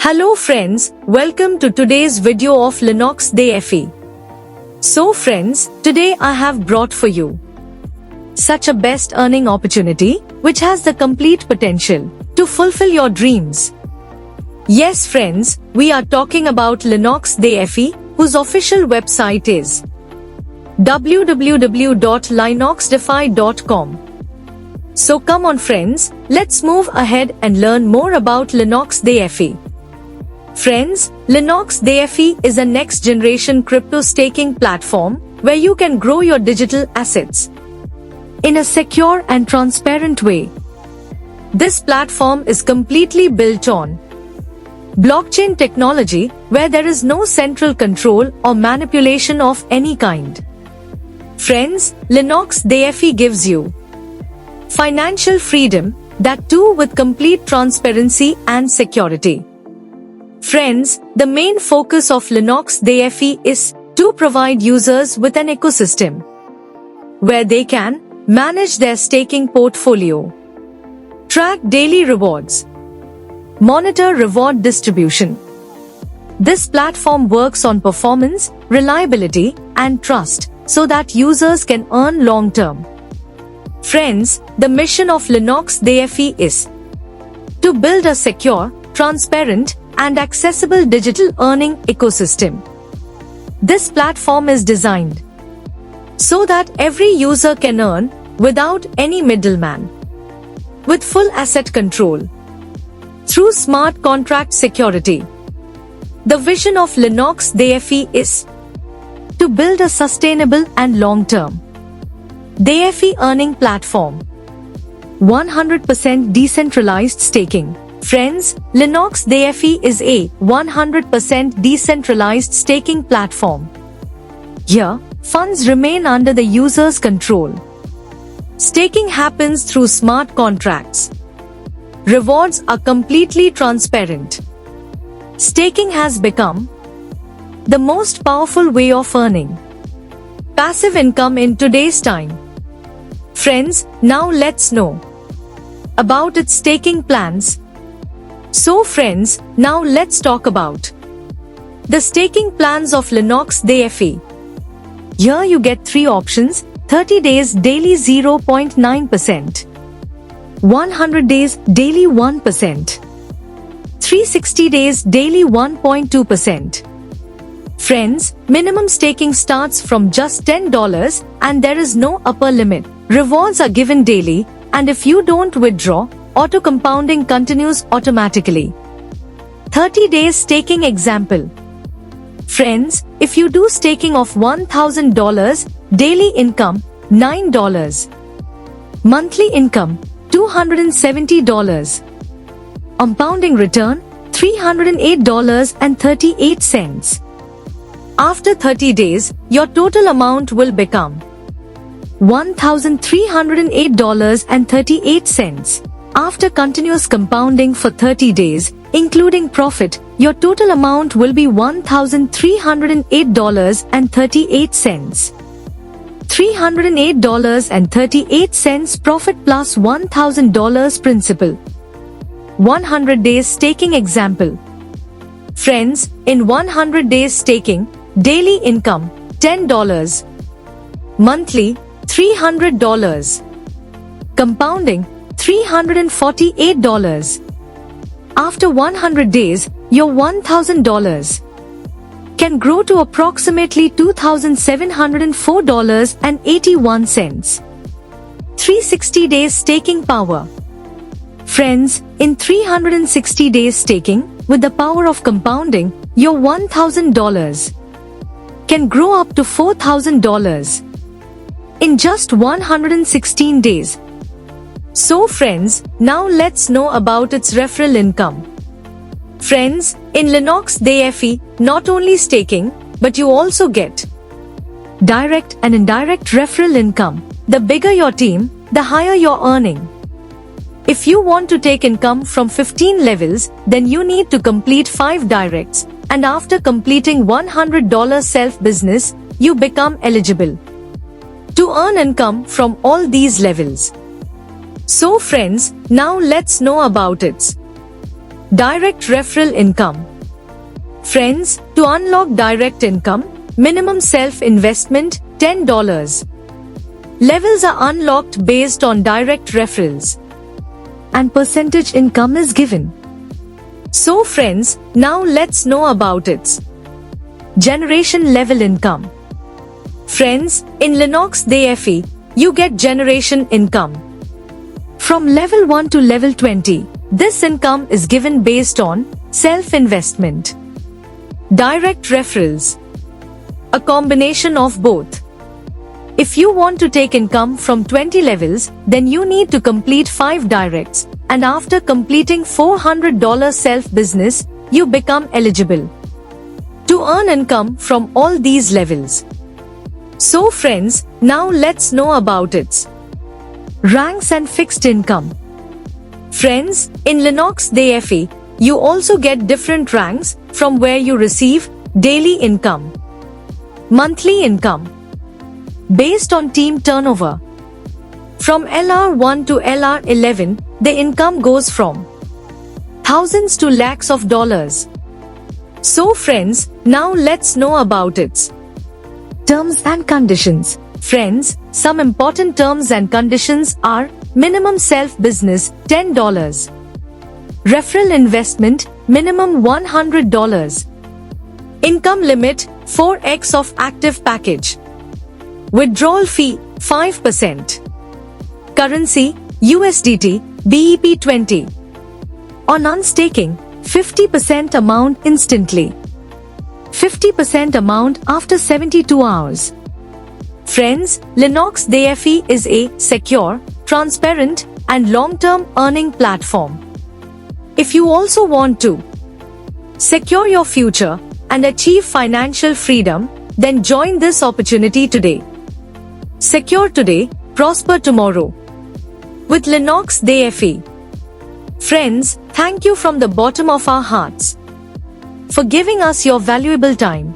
Hello friends, welcome to today's video of Linux DFE. So friends, today I have brought for you such a best earning opportunity which has the complete potential to fulfill your dreams. Yes friends, we are talking about Linux DFE, whose official website is www.linuxdefi.com. So come on friends, let's move ahead and learn more about Linux DFE. Friends, Linux DFE is a next-generation crypto staking platform where you can grow your digital assets in a secure and transparent way. This platform is completely built on blockchain technology where there is no central control or manipulation of any kind. Friends, Linux DFE gives you financial freedom, that too with complete transparency and security. Friends, the main focus of Linux DFE is to provide users with an ecosystem where they can manage their staking portfolio, track daily rewards, monitor reward distribution. This platform works on performance, reliability, and trust so that users can earn long-term. Friends, the mission of Linux DFE is to build a secure, transparent, and accessible digital earning ecosystem. This platform is designed so that every user can earn without any middleman, with full asset control, through smart contract security. The vision of Linux DFE is to build a sustainable and long-term DFE earning platform. 100% decentralized staking. Friends, Linux DFE is a 100% decentralized staking platform. Here, funds remain under the user's control. Staking happens through smart contracts. Rewards are completely transparent. Staking has become the most powerful way of earning passive income in today's time. Friends, now let's know about its staking plans. So friends, now let's talk about the staking plans of Linux DFE. Here you get 3 options: 30 days daily 0.9%, 100 days daily 1%, 360 days daily 1.2%. Friends, minimum staking starts from just $10 and there is no upper limit. Rewards are given daily, and if you don't withdraw, auto-compounding continues automatically. 30 days staking example. Friends, if you do staking of $1,000, daily income $9, monthly income $270, compounding return $308.38. After 30 days, your total amount will become $1,308.38. After continuous compounding for 30 days, including profit, your total amount will be $1,308.38. $308.38 profit plus $1,000 principal. 100 days staking example. Friends, in 100 days staking, daily income $10, monthly $300, compounding $348. After 100 days, your $1,000 can grow to approximately $2,704.81. 360 days staking power. Friends, in 360 days staking, with the power of compounding, your $1,000 can grow up to $4,000 in just 116 days. So friends, now let's know about its referral income. Friends, in Linux DFE, not only staking, but you also get direct and indirect referral income. The bigger your team, the higher your earning. If you want to take income from 15 levels, then you need to complete 5 directs, and after completing $100 self-business, you become eligible to earn income from all these levels. So friends, now let's know about its Direct referral income. Friends, to unlock direct income, minimum self-investment $10. Levels are unlocked based on direct referrals, and percentage income is given. So friends, now let's know about its generation level income. Friends, in Linux DFE, you get generation income. From level 1 to level 20, this income is given based on self-investment, direct referrals, a combination of both. If you want to take income from 20 levels, then you need to complete 5 directs, and after completing $400 self-business, you become eligible to earn income from all these levels. So friends, now let's know about its ranks and fixed income. Friends, in Linux DFE, you also get different ranks from where you receive daily income, monthly income, based on team turnover. From LR1 to LR11, the income goes from thousands to lakhs of dollars. So friends, now let's know about its terms and conditions. Friends, some important terms and conditions are minimum self-business $10, referral investment minimum $100, income limit 4x of active package, withdrawal fee 5%, currency USDT BEP20, on unstaking 50% amount instantly, 50% amount after 72 hours. Friends, Linux DFE is a secure, transparent, and long-term earning platform. If you also want to secure your future and achieve financial freedom, then join this opportunity today. Secure today, prosper tomorrow with Linux DFE. Friends, thank you from the bottom of our hearts for giving us your valuable time.